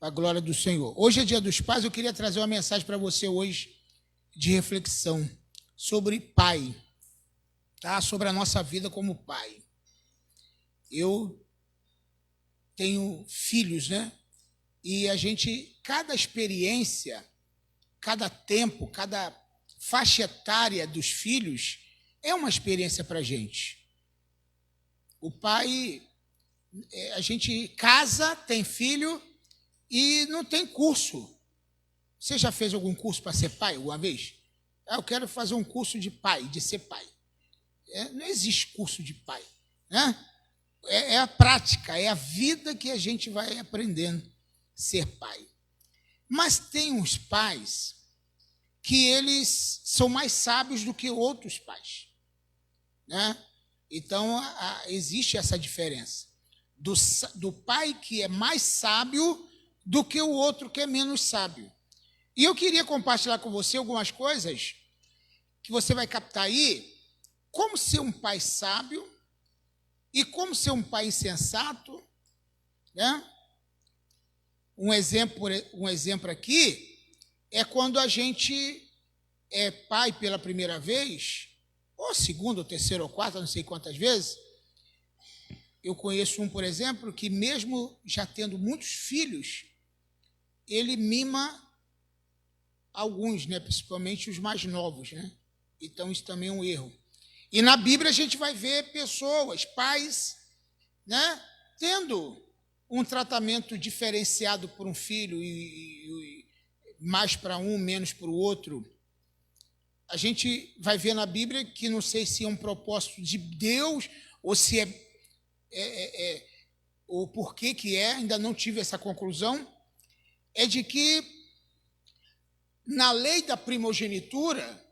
para a glória do Senhor. Hoje é Dia dos Pais, eu queria trazer uma mensagem para você hoje de reflexão sobre pai, tá? Sobre a nossa vida como pai. Eu tenho filhos, né? E cada experiência, cada tempo, cada faixa etária dos filhos é uma experiência para a gente. O pai, a gente casa, tem filho e não tem curso. Você já fez algum curso para ser pai alguma vez? Eu quero fazer um curso de pai, de ser pai. Não existe curso de pai, né? É a prática, é a vida que a gente vai aprendendo a ser pai. Mas tem uns pais que eles são mais sábios do que outros pais, né? Então, existe essa diferença do pai que é mais sábio do que o outro que é menos sábio. E eu queria compartilhar com você algumas coisas que você vai captar aí, como ser um pai sábio e como ser um pai insensato, né? Um exemplo aqui é quando a gente é pai pela primeira vez, ou segunda, ou terceira, ou quarta, não sei quantas vezes. Eu conheço um, por exemplo, que mesmo já tendo muitos filhos, ele mima alguns, né? Principalmente os mais novos, né? Então, isso também é um erro. E na Bíblia a gente vai ver pessoas, pais, né? Tendo um tratamento diferenciado por um filho e mais para um, menos para o outro. A gente vai ver na Bíblia que não sei se é um propósito de Deus ou se o porquê que ainda não tive essa conclusão, é de que na lei da primogenitura,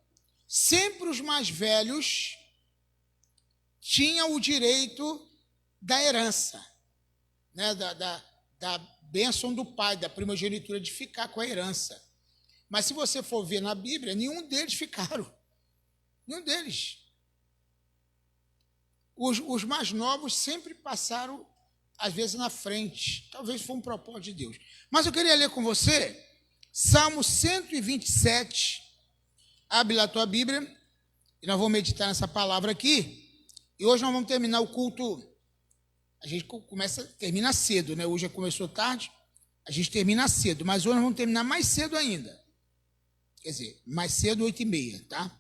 sempre os mais velhos tinham o direito da herança, né? Da bênção do pai, da primogenitura, de ficar com a herança. Mas se você for ver na Bíblia, nenhum deles ficaram. Nenhum deles. Os mais novos sempre passaram, às vezes, na frente. Talvez foi um propósito de Deus. Mas eu queria ler com você Salmo 127. Abre lá a tua Bíblia e nós vamos meditar nessa palavra aqui. E hoje nós vamos terminar o culto. A gente termina cedo, né? Hoje começou tarde, a gente termina cedo, mas hoje nós vamos terminar mais cedo ainda. Quer dizer, mais cedo, 8h30, tá?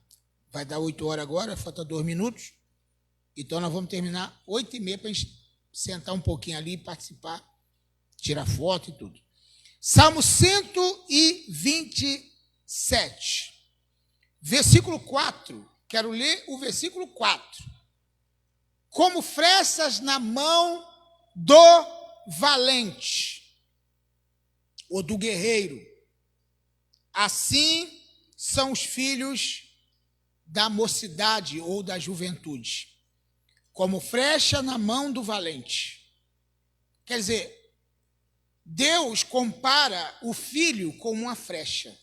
Vai dar 8 horas agora, falta 2 minutos. Então, nós vamos terminar 8h30 para a gente sentar um pouquinho ali, participar, tirar foto e tudo. Salmo 127, versículo 4. Quero ler o versículo 4. Como flechas na mão do valente, ou do guerreiro, assim são os filhos da mocidade ou da juventude, como flecha na mão do valente. Quer dizer, Deus compara o filho com uma flecha.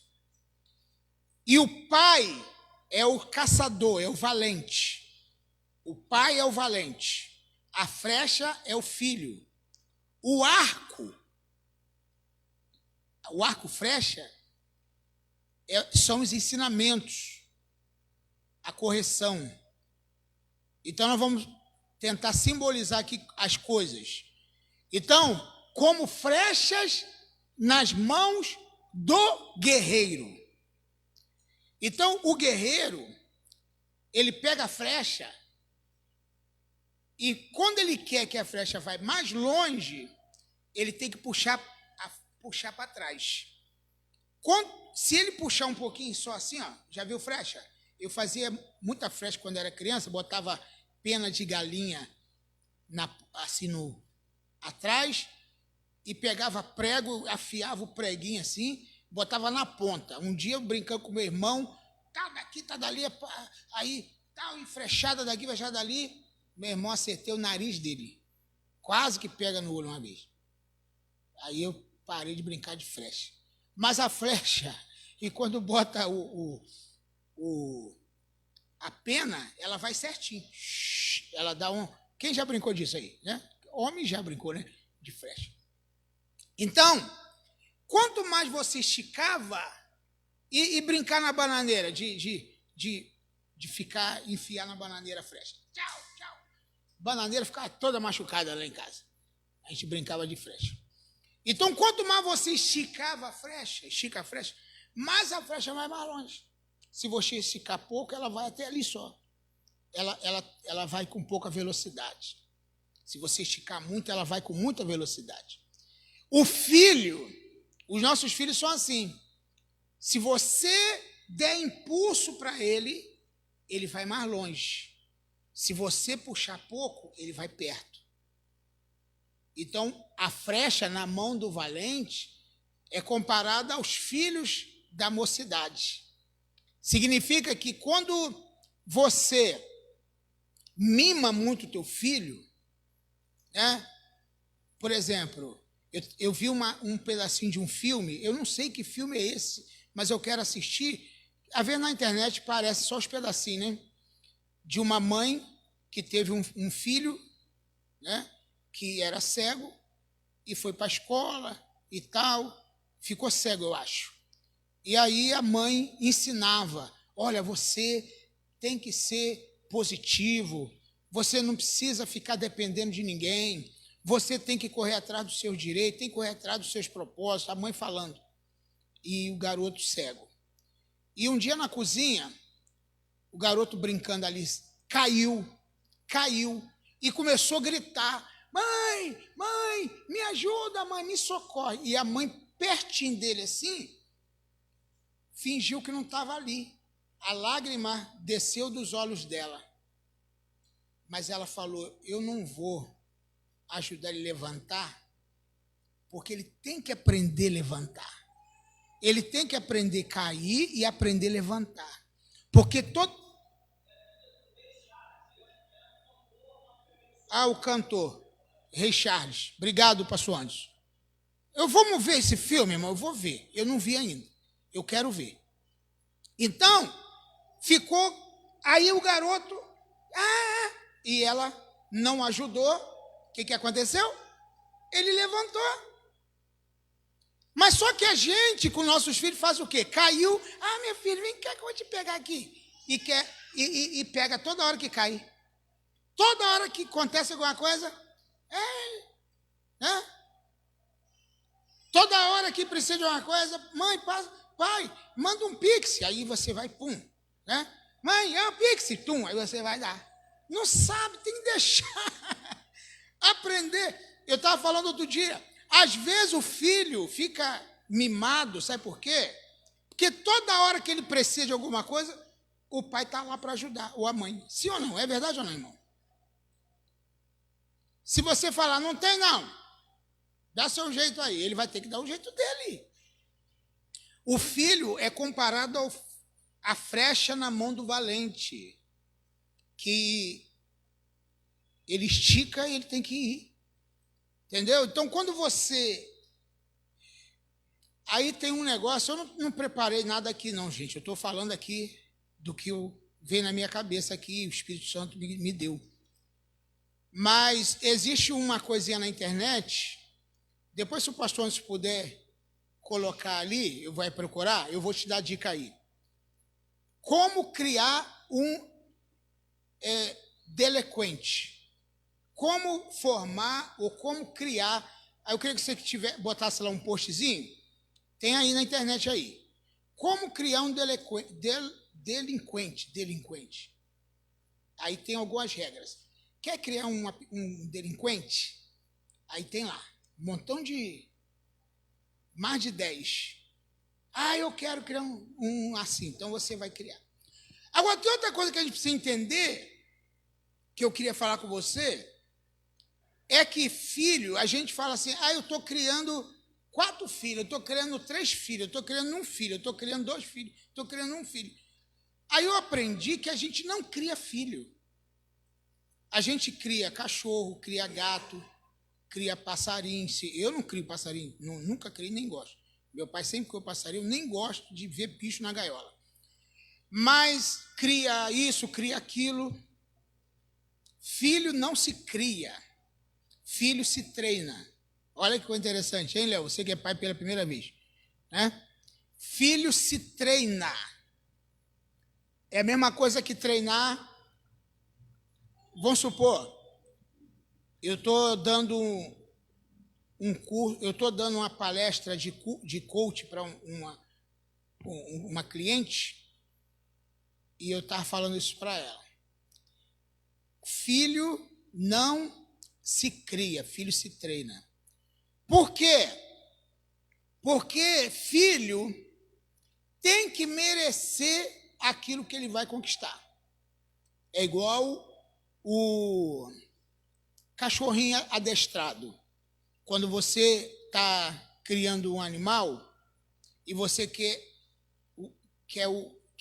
E o pai é o caçador, é o valente. O pai é o valente. A flecha é o filho. O arco flecha, são os ensinamentos, a correção. Então, nós vamos tentar simbolizar aqui as coisas. Então, como flechas nas mãos do guerreiro. Então, o guerreiro, ele pega a flecha e quando ele quer que a flecha vá mais longe, ele tem que puxar para trás. Se ele puxar um pouquinho só assim, ó, já viu flecha? Eu fazia muita flecha quando era criança, botava pena de galinha assim atrás e pegava prego, afiava o preguinho assim, botava na ponta. Um dia eu brincando com meu irmão, tá daqui, tá dali, aí tá flechada daqui, flechada dali. Meu irmão acertei o nariz dele, quase que pega no olho uma vez. Aí eu parei de brincar de flecha. Mas a flecha, e quando bota a pena, ela vai certinho. Ela dá um... Quem já brincou disso aí, né? Homem já brincou, né? De flecha. Então, quanto mais você esticava e brincar na bananeira, de ficar, enfiar na bananeira a frecha. Tchau, tchau. Bananeira ficava toda machucada lá em casa. A gente brincava de frecha. Então, quanto mais você esticava a frecha, mais a frecha vai mais longe. Se você esticar pouco, ela vai até ali só. Ela vai com pouca velocidade. Se você esticar muito, ela vai com muita velocidade. Os nossos filhos são assim. Se você der impulso para ele vai mais longe. Se você puxar pouco, ele vai perto. Então, a frecha na mão do valente é comparada aos filhos da mocidade. Significa que quando você mima muito teu filho, né? Por exemplo, eu vi um pedacinho de um filme, eu não sei que filme é esse, mas eu quero assistir. A ver na internet parece só os pedacinhos, né? De uma mãe que teve um filho, né? Que era cego e foi para a escola e tal, ficou cego, eu acho. E aí a mãe ensinava, olha, você tem que ser positivo, você não precisa ficar dependendo de ninguém, você tem que correr atrás dos seus direitos, tem que correr atrás dos seus propósitos, a mãe falando. E o garoto cego. E um dia na cozinha, o garoto brincando ali, caiu, e começou a gritar, mãe, me ajuda, mãe, me socorre. E a mãe, pertinho dele assim, fingiu que não estava ali. A lágrima desceu dos olhos dela. Mas ela falou, eu não vou ajudar ele a levantar, porque ele tem que aprender a levantar. Ele tem que aprender a cair e aprender a levantar. Porque todo... o cantor, Rei Charles. Obrigado, pastor Anderson. Vamos ver esse filme, irmão? Eu vou ver. Eu não vi ainda. Eu quero ver. Então, ficou... Aí o garoto... e ela não ajudou. O que aconteceu? Ele levantou. Mas só que a gente, com nossos filhos, faz o quê? Caiu. Meu filho, vem cá que eu vou te pegar aqui. E pega toda hora que cai. Toda hora que acontece alguma coisa, toda hora que precisa de uma coisa, mãe, pai, manda um pix, aí você vai, pum, né? Mãe, é um pix, tum, aí você vai dar. Não sabe, tem que deixar. Aprender. Eu estava falando outro dia, às vezes o filho fica mimado, sabe por quê? Porque toda hora que ele precisa de alguma coisa, o pai está lá para ajudar, ou a mãe. Sim ou não? É verdade ou não, irmão? Se você falar, não tem não, dá seu jeito aí, ele vai ter que dar o jeito dele. O filho é comparado à frecha na mão do valente, que ele estica e ele tem que ir. Entendeu? Então, quando você... Aí tem um negócio, eu não preparei nada aqui não, gente. Eu estou falando aqui do que veio na minha cabeça aqui, o Espírito Santo me deu. Mas existe uma coisinha na internet, depois se o pastor Anderson puder colocar ali, eu vou procurar, eu vou te dar a dica aí. Como criar um delinquente. Como formar ou como criar. Aí eu queria que você botasse lá um postzinho, tem aí na internet aí. Como criar um delinquente. Aí tem algumas regras. Quer criar um delinquente? Aí tem lá, um montão de... mais de 10. Eu quero criar um assim, então você vai criar. Agora, tem outra coisa que a gente precisa entender, que eu queria falar com você, é que filho, a gente fala assim, eu estou criando 4 filhos, eu estou criando 3 filhos, eu estou criando 1 filho, eu estou criando 2 filhos, estou criando 1 filho. Aí eu aprendi que a gente não cria filho. A gente cria cachorro, cria gato, cria passarinho. Eu não crio passarinho, nunca criei, nem gosto. Meu pai sempre criou passarinho, eu nem gosto de ver bicho na gaiola. Mas cria isso, cria aquilo. Filho não se cria, filho se treina. Olha que coisa interessante, hein, Léo? Você que é pai pela primeira vez, né? Filho se treina. É a mesma coisa que treinar. Vamos supor, eu estou dando um curso, eu estou dando uma palestra de coach para uma cliente, e eu estava falando isso para ela. Filho não se cria, filho se treina. Por quê? Porque filho tem que merecer aquilo que ele vai conquistar. É igual o cachorrinho adestrado. Quando você está criando um animal e você quer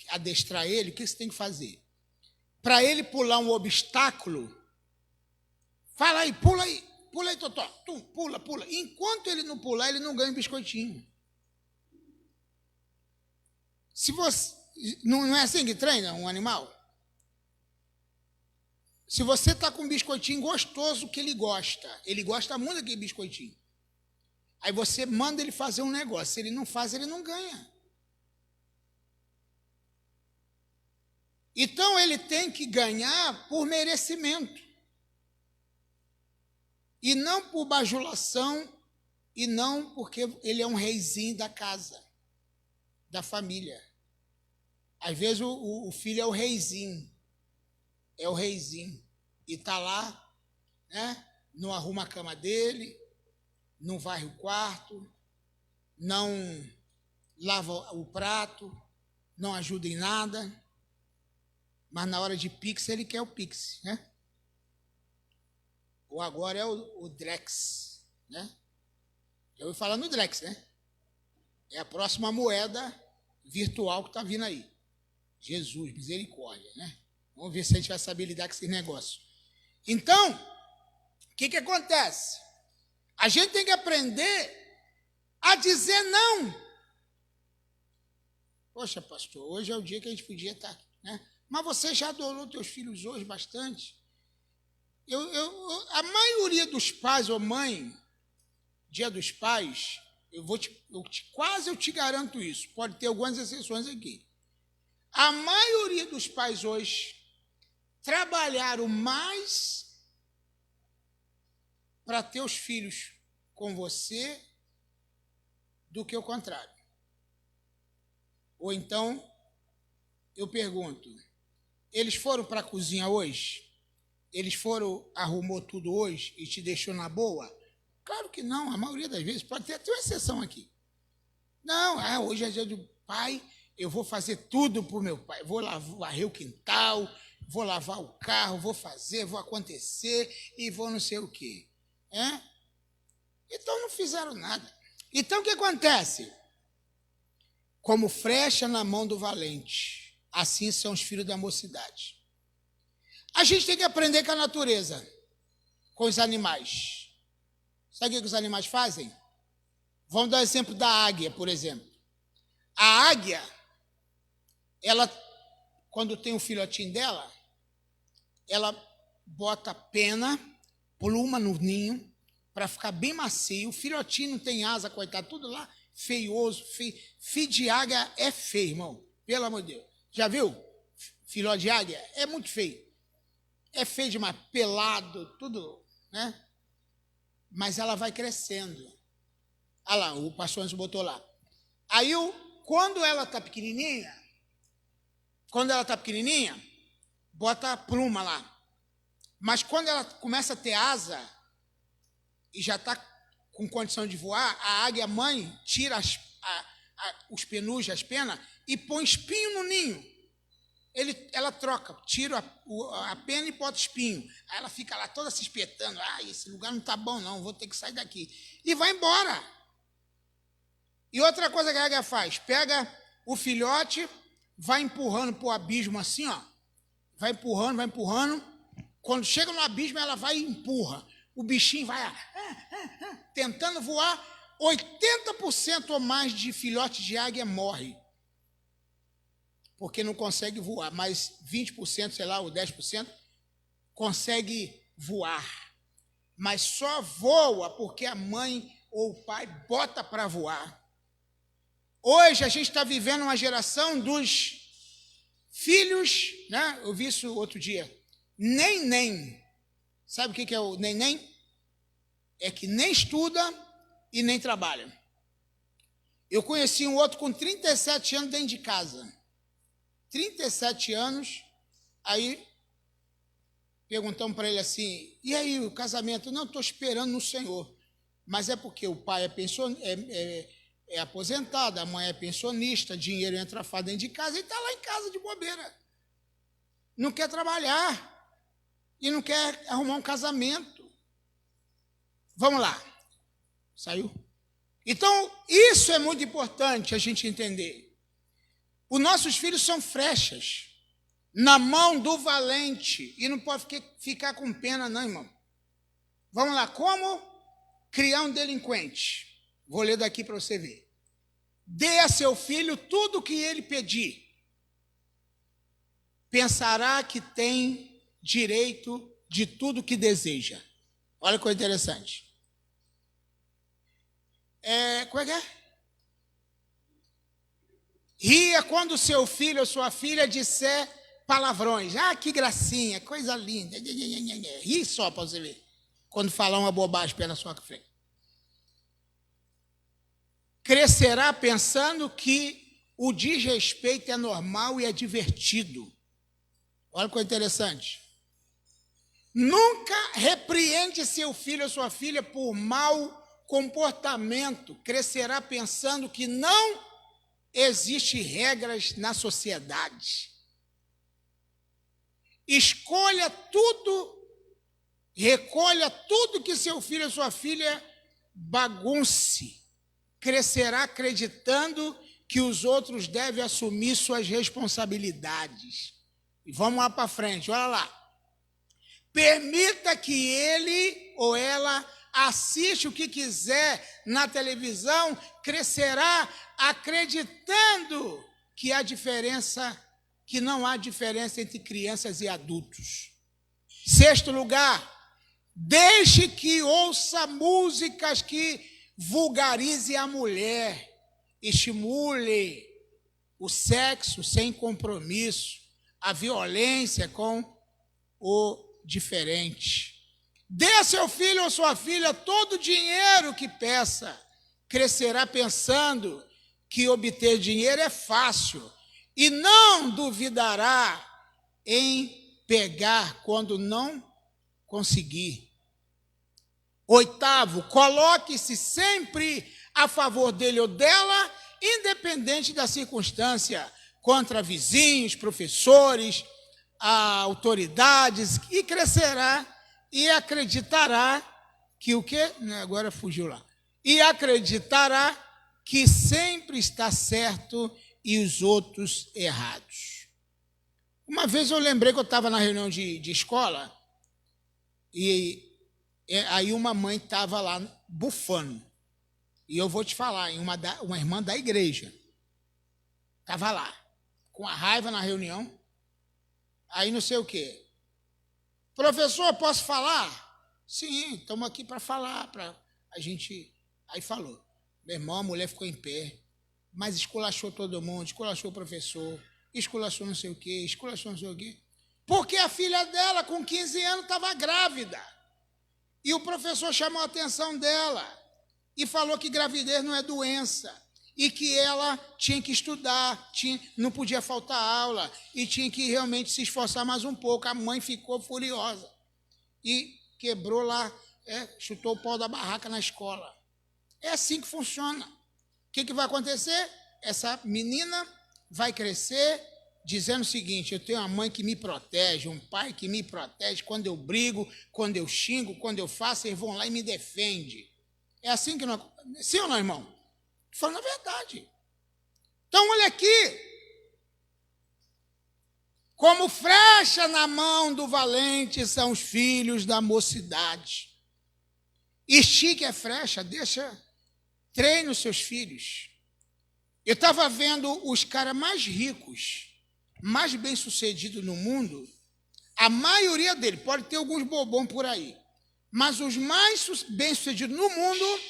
adestrar ele, o que você tem que fazer? Para ele pular um obstáculo, fala aí, pula aí, Totó, pula. Enquanto ele não pular, ele não ganha um biscoitinho. Se você, não é assim que treina um animal? Se você está com um biscoitinho gostoso que ele gosta muito daquele biscoitinho. Aí você manda ele fazer um negócio, se ele não faz, ele não ganha. Então ele tem que ganhar por merecimento. E não por bajulação, e não porque ele é um reizinho da casa, da família. Às vezes o filho é o reizinho. E está lá, né? Não arruma a cama dele, não varre o quarto, não lava o prato, não ajuda em nada, mas na hora de pix ele quer o pix, né? Ou agora é o Drex, né? Já ouvi falar no Drex, né? É a próxima moeda virtual que está vindo aí. Jesus, misericórdia, né? Vamos ver se a gente vai saber lidar com esse negócio. Então, o que acontece? A gente tem que aprender a dizer não. Poxa, pastor, hoje é o dia que a gente podia estar, né? Mas você já adorou teus filhos hoje bastante? A maioria dos pais ou mãe, Dia dos Pais, quase eu te garanto isso. Pode ter algumas exceções aqui. A maioria dos pais hoje trabalharam mais para ter os filhos com você do que o contrário. Ou então, eu pergunto, eles foram para a cozinha hoje? Eles arrumou tudo hoje e te deixou na boa? Claro que não, a maioria das vezes, pode ter até uma exceção aqui. Não, hoje é dia do pai, eu vou fazer tudo para o meu pai, vou varrer o quintal, vou lavar o carro, vou acontecer e vou não sei o quê. Então não fizeram nada. Então o que acontece? Como flecha na mão do valente, assim são os filhos da mocidade. A gente tem que aprender com a natureza, com os animais. Sabe o que os animais fazem? Vamos dar o exemplo da águia, por exemplo. A águia, ela, quando tem um filhotinho dela, ela bota pena, pluma no ninho, para ficar bem macio. O filhotinho não tem asa, coitado, tudo lá feioso. Filho de águia é feio, irmão. Pelo amor de Deus. Já viu? Filhote de águia é muito feio. É feio demais, pelado, tudo, né? Mas ela vai crescendo. Olha lá, o pastor Anjo botou lá. Aí, quando ela está pequenininha, bota a pluma lá. Mas quando ela começa a ter asa e já está com condição de voar, a águia mãe tira os penujos, as penas, e põe espinho no ninho. Ela troca, tira a pena e bota espinho. Aí ela fica lá toda se espetando. Esse lugar não está bom não, vou ter que sair daqui. E vai embora. E outra coisa que a águia faz, pega o filhote, vai empurrando para o abismo assim, ó. Vai empurrando. Quando chega no abismo, ela vai e empurra. O bichinho vai tentando voar. 80% ou mais de filhote de águia morre. Porque não consegue voar. Mas 20%, sei lá, ou 10%, consegue voar. mas só voa porque a mãe ou o pai bota para voar. Hoje a gente está vivendo uma geração dos filhos, né? Eu vi isso outro dia, nem. Sabe o que é o nem? É que nem estuda e nem trabalha. Eu conheci um outro com 37 anos dentro de casa. 37 anos, aí perguntamos para ele assim, e aí o casamento? Não, estou esperando no Senhor. Mas é porque o pai é aposentado, a mãe é pensionista, dinheiro entra fácil dentro de casa e está lá em casa de bobeira. Não quer trabalhar e não quer arrumar um casamento. Vamos lá. Saiu? Então, isso é muito importante a gente entender. Os nossos filhos são flechas na mão do valente e não pode ficar com pena, não, irmão. Vamos lá. Como criar um delinquente? Vou ler daqui para você ver. Dê a seu filho tudo o que ele pedir. Pensará que tem direito de tudo que deseja. Olha que coisa interessante. Como é que é? Ria quando seu filho ou sua filha disser palavrões. Ah, que gracinha, coisa linda. Ri só para você ver. Quando falar uma bobagem pela sua frente. Crescerá pensando que o desrespeito é normal e é divertido. Olha que coisa interessante. Nunca repreende seu filho ou sua filha por mau comportamento. Crescerá pensando que não existem regras na sociedade. Escolha tudo, recolha tudo que seu filho ou sua filha bagunce. Crescerá acreditando que os outros devem assumir suas responsabilidades. E vamos lá para frente, olha lá. Permita que ele ou ela assista o que quiser na televisão, crescerá acreditando que não há diferença entre crianças e adultos. 6º lugar, deixe que ouça músicas que vulgarize a mulher, estimule o sexo sem compromisso, a violência com o diferente. Dê a seu filho ou sua filha todo o dinheiro que peça. Crescerá pensando que obter dinheiro é fácil e não duvidará em pegar quando não conseguir. 8º, coloque-se sempre a favor dele ou dela, independente da circunstância, contra vizinhos, professores, autoridades, e crescerá e acreditará que o quê? Agora fugiu lá. E acreditará que sempre está certo e os outros errados. Uma vez eu lembrei que eu estava na reunião de escola e aí uma mãe estava lá bufando. E eu vou te falar, uma irmã da igreja estava lá, com a raiva na reunião, aí não sei o quê. Professor, posso falar? Sim, estamos aqui para falar, para a gente... Aí falou. Meu irmão, a mulher ficou em pé, mas esculachou todo mundo, esculachou o professor, esculachou não sei o quê, esculachou não sei o quê. Porque a filha dela, com 15 anos, estava grávida. E o professor chamou a atenção dela e falou que gravidez não é doença e que ela tinha que estudar, não podia faltar aula e tinha que realmente se esforçar mais um pouco. A mãe ficou furiosa e quebrou lá, chutou o pau da barraca na escola. É assim que funciona. O que vai acontecer? Essa menina vai crescer dizendo o seguinte: eu tenho uma mãe que me protege, um pai que me protege, quando eu brigo, quando eu xingo, quando eu faço, eles vão lá e me defendem. É assim que não... Sim ou não, irmão? Estou falando a verdade. Então, olha aqui. Como flecha na mão do valente são os filhos da mocidade. Estique a flecha, treine os seus filhos. Eu estava vendo os caras mais ricos, mais bem-sucedidos no mundo, a maioria deles, pode ter alguns bobões por aí, Mas os mais bem-sucedidos no mundo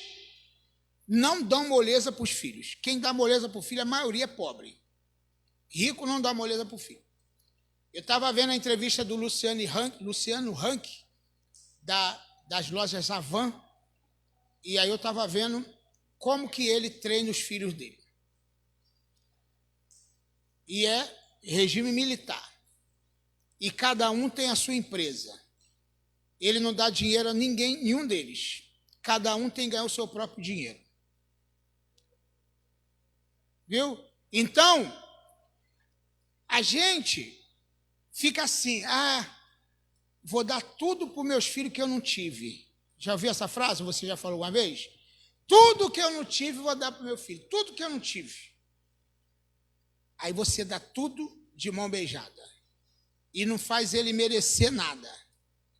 não dão moleza para os filhos. Quem dá moleza para o filho, a maioria é pobre. Rico não dá moleza para o filho. Eu estava vendo a entrevista do Luciano Huck, das lojas Avan, e aí eu estava vendo como que ele treina os filhos dele. E é regime militar. E cada um tem a sua empresa. Ele não dá dinheiro a ninguém, nenhum deles. Cada um tem que ganhar o seu próprio dinheiro. Viu? Então, a gente fica assim, vou dar tudo para os meus filhos que eu não tive. Já ouviu essa frase? Você já falou alguma vez? Tudo que eu não tive, vou dar para o meu filho. Tudo que eu não tive. Aí você dá tudo de mão beijada. E não faz ele merecer nada.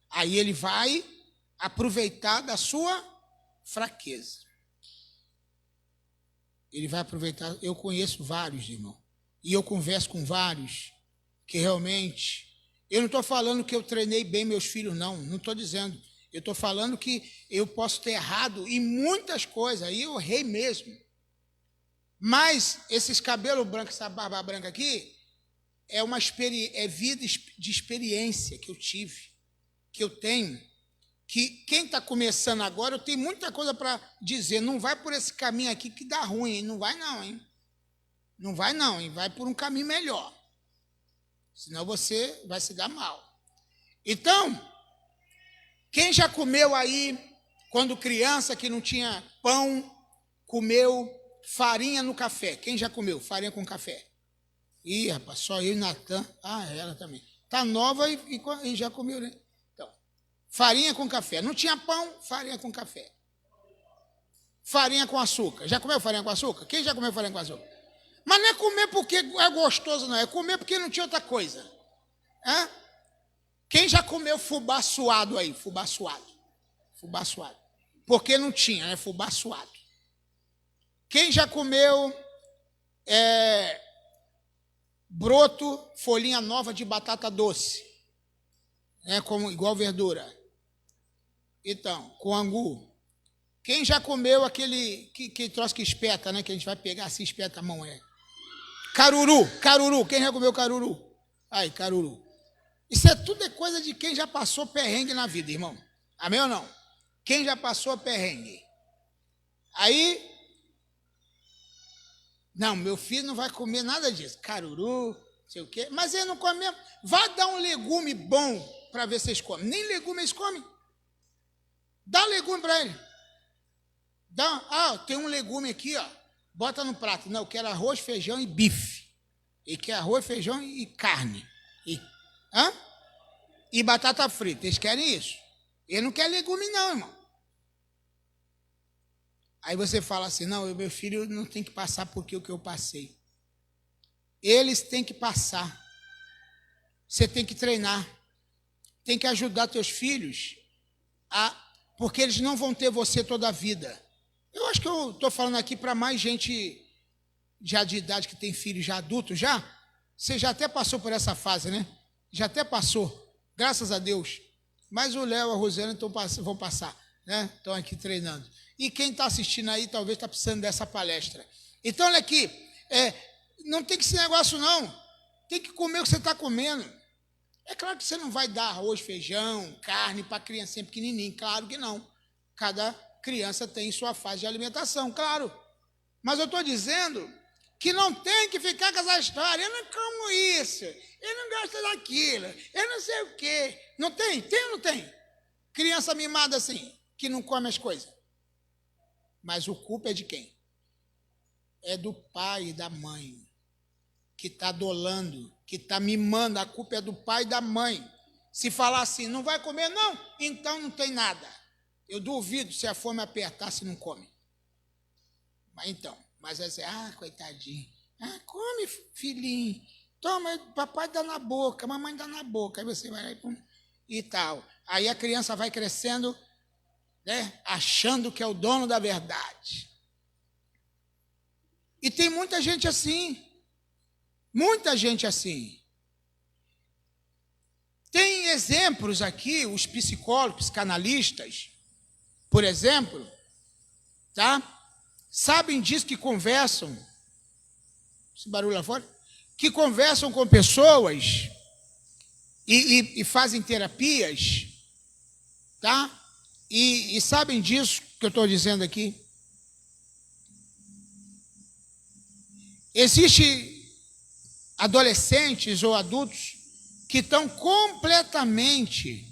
Aí ele vai aproveitar da sua fraqueza. Ele vai aproveitar. Eu conheço vários, irmão. E eu converso com vários que realmente... Eu não estou falando que eu treinei bem meus filhos, não. Não estou dizendo. Eu estou falando que eu posso ter errado em muitas coisas. Aí eu errei mesmo. Mas esses cabelos brancos, essa barba branca aqui, é vida de experiência que eu tive, que eu tenho, que quem está começando agora, eu tenho muita coisa para dizer. Não vai por esse caminho aqui que dá ruim, hein? Não vai não, hein? Não vai não, hein? Vai por um caminho melhor. Senão você vai se dar mal. Então, quem já comeu aí, quando criança, que não tinha pão, comeu farinha no café? Quem já comeu farinha com café? Ih, rapaz, só eu e Natan. Ela também. Está nova e já comeu, né? Então, farinha com café. Não tinha pão, farinha com café. Farinha com açúcar. Já comeu farinha com açúcar? Quem já comeu farinha com açúcar? Mas não é comer porque é gostoso, não. É comer porque não tinha outra coisa. Hã? Quem já comeu fubá suado aí? Fubá suado. Fubá suado. Porque não tinha, né? Fubá suado. Quem já comeu broto, folhinha nova de batata doce? Igual verdura. Então, com angu. Quem já comeu aquele que troço que espeta, né? Que a gente vai pegar assim, espeta a mão, Caruru. Quem já comeu caruru? Aí, caruru. Isso tudo é coisa de quem já passou perrengue na vida, irmão. Amém ou não? Quem já passou perrengue? Aí, não, meu filho não vai comer nada disso. Caruru, não sei o quê. Mas ele não come mesmo. Vai dar um legume bom para ver se eles comem. Nem legume eles comem. Dá legume para ele. Tem um legume aqui, ó. Bota no prato. Não, eu quero arroz, feijão e bife. Ele quer arroz, feijão e carne. E batata frita. Eles querem isso. Ele não quer legume não, irmão. Aí você fala assim, não, meu filho não tem que passar por o que eu passei. Eles têm que passar. Você tem que treinar. Tem que ajudar teus filhos porque eles não vão ter você toda a vida. Eu acho que eu estou falando aqui para mais gente já de idade que tem filhos já adultos, já. Você já até passou por essa fase, né? Já até passou, graças a Deus. Mas o Léo e a Rosiana vão passar, né? Estão aqui treinando. E quem está assistindo aí talvez está precisando dessa palestra. Então, olha aqui, não tem que esse negócio não. Tem que comer o que você está comendo. É claro que você não vai dar arroz, feijão, carne para criancinha pequenininha. Claro que não. Cada criança tem sua fase de alimentação, claro. Mas eu estou dizendo que não tem que ficar com essa história. Eu não como isso, eu não gosto daquilo, eu não sei o quê. Não tem? Tem ou não tem? Criança mimada assim, que não come as coisas. Mas o culpa é de quem? É do pai e da mãe, que está dolando, que está mimando. A culpa é do pai e da mãe. Se falar assim, não vai comer não, então não tem nada. Eu duvido se a fome apertar, se não come. Mas é assim, coitadinho. Come, filhinho. Toma, papai dá na boca, mamãe dá na boca. Aí você vai lá e tal. Aí a criança vai crescendo, né, achando que é o dono da verdade. E tem muita gente assim. Muita gente assim. tem exemplos aqui, os psicólogos, psicanalistas, por exemplo, tá? Sabem disso, que conversam, esse barulho lá fora, que conversam com pessoas e fazem terapias, tá? E sabem disso que eu estou dizendo aqui. Existem adolescentes ou adultos que estão completamente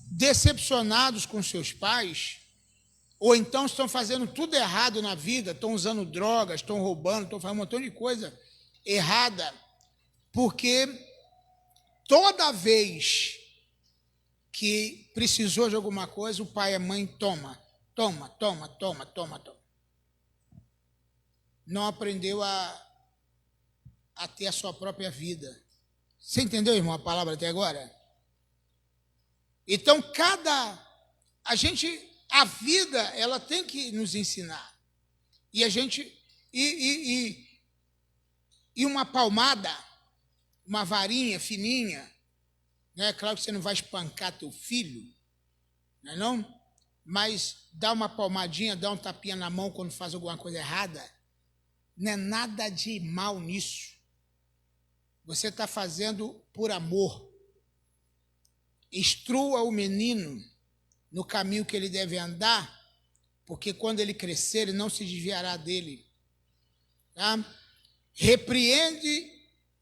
decepcionados com seus pais, ou então estão fazendo tudo errado na vida, estão usando drogas, estão roubando, estão fazendo um montão de coisa errada, porque toda vez que precisou de alguma coisa, o pai e a mãe toma. Não aprendeu a ter a sua própria vida. Você entendeu, irmão, a palavra até agora? Então, a vida, ela tem que nos ensinar. E a gente, e uma palmada, uma varinha fininha, né? Claro que você não vai espancar teu filho, não é não? Mas dá uma palmadinha, dá um tapinha na mão quando faz alguma coisa errada, não é nada de mal nisso. Você está fazendo por amor. Instrua o menino no caminho que ele deve andar, porque quando ele crescer, ele não se desviará dele. Tá? Repreende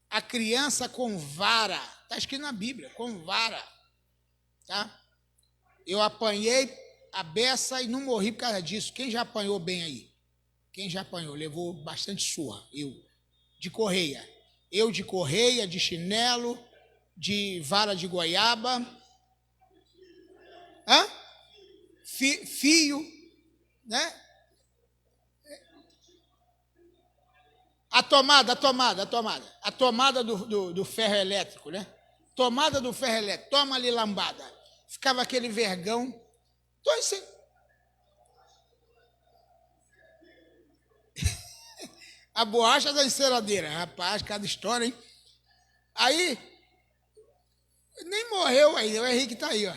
a criança com vara. Está escrito na Bíblia, com vara. Tá? Eu apanhei a beça e não morri por causa disso. Quem já apanhou bem aí? Quem já apanhou? Levou bastante surra. Eu, de correia, de chinelo, de vara de goiaba. Fio, né? A tomada do ferro elétrico, né? Tomada do ferro elétrico, toma ali lambada. Ficava aquele vergão. Tô assim. A borracha da enceradeira, rapaz, cada história, hein? Aí, nem morreu ainda, o Henrique está aí, ó.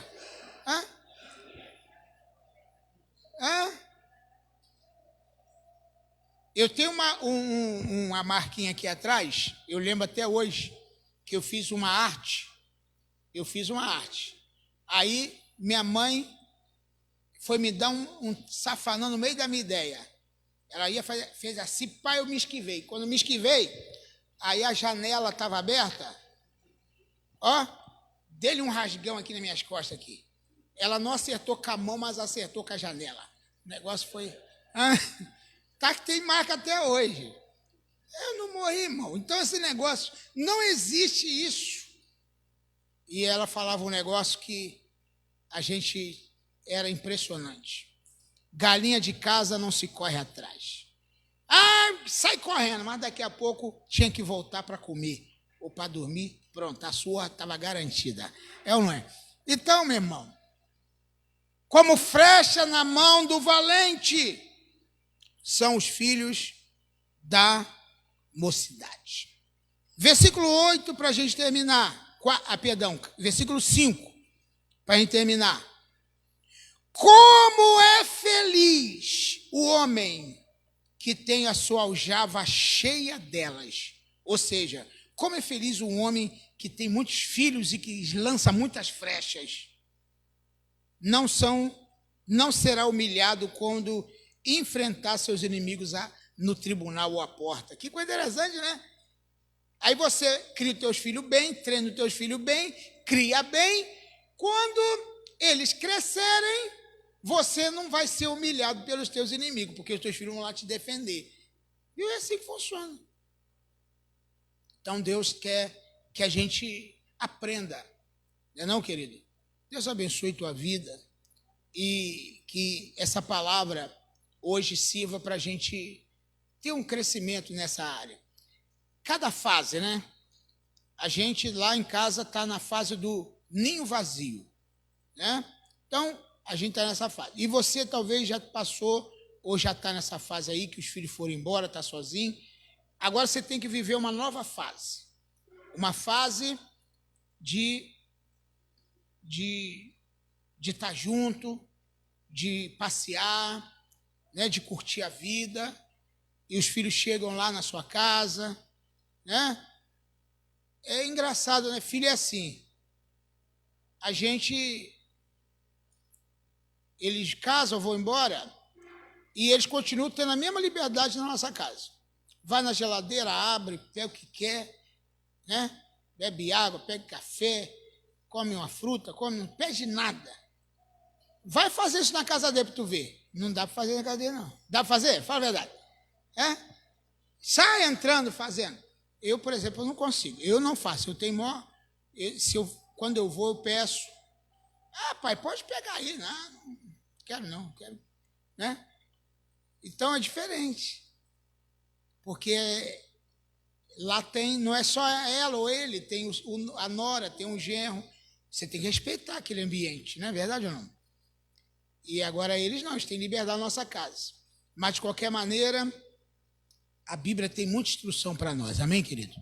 Eu tenho uma marquinha aqui atrás, eu lembro até hoje, que eu fiz uma arte. Aí, minha mãe foi me dar um safanão no meio da minha ideia. Ela fez assim, pai, eu me esquivei. Quando me esquivei, aí a janela estava aberta, ó, dei-lhe um rasgão aqui nas minhas costas aqui. Ela não acertou com a mão, mas acertou com a janela. O negócio foi... Tá que tem marca até hoje. Eu não morri, irmão. Então esse negócio, não existe isso. E ela falava um negócio que a gente era impressionante. Galinha de casa não se corre atrás. Sai correndo, mas daqui a pouco tinha que voltar para comer ou para dormir. Pronto, a sua estava garantida. É ou não é? Então, meu irmão, como flecha na mão do valente são os filhos da mocidade. Versículo 8, para a gente terminar. Versículo 5, para a gente terminar. Como é feliz o homem que tem a sua aljava cheia delas. Ou seja, como é feliz um homem que tem muitos filhos e que lança muitas flechas. Não será humilhado quando enfrentar seus inimigos no tribunal ou à porta. Que coisa interessante, né? Aí você cria os teus filhos bem, treina os teus filhos bem, cria bem. Quando eles crescerem, você não vai ser humilhado pelos teus inimigos, porque os teus filhos vão lá te defender. E é assim que funciona. Então Deus quer que a gente aprenda. Não é não, querido? Deus abençoe tua vida e que essa palavra hoje sirva para a gente ter um crescimento nessa área. Cada fase, né? A gente lá em casa está na fase do ninho vazio, né? Então, a gente está nessa fase. E você talvez já passou ou já está nessa fase aí, que os filhos foram embora, está sozinho. Agora você tem que viver uma nova fase. Uma fase de de estar junto, de passear, né, de curtir a vida, e os filhos chegam lá na sua casa, né? É engraçado, né? Filho é assim. Eles casam, vão embora, e eles continuam tendo a mesma liberdade na nossa casa. Vai na geladeira, abre, pega o que quer, né? Bebe água, pega café, come uma fruta, não pede nada. Vai fazer isso na casa dele para tu ver. Não dá para fazer na casa dele, não. Dá para fazer? Fala a verdade. Sai entrando, fazendo. Eu, por exemplo, não consigo. Eu não faço. Eu tenho maior... Quando eu vou, eu peço. Pai, pode pegar aí. Não quero não. Quero, né? Então, é diferente. Porque lá tem... Não é só ela ou ele. Tem a nora, tem um genro. Você tem que respeitar aquele ambiente. Não é verdade ou não? E agora eles não. Eles têm liberdade na nossa casa. Mas, de qualquer maneira... A Bíblia tem muita instrução para nós, amém, querido?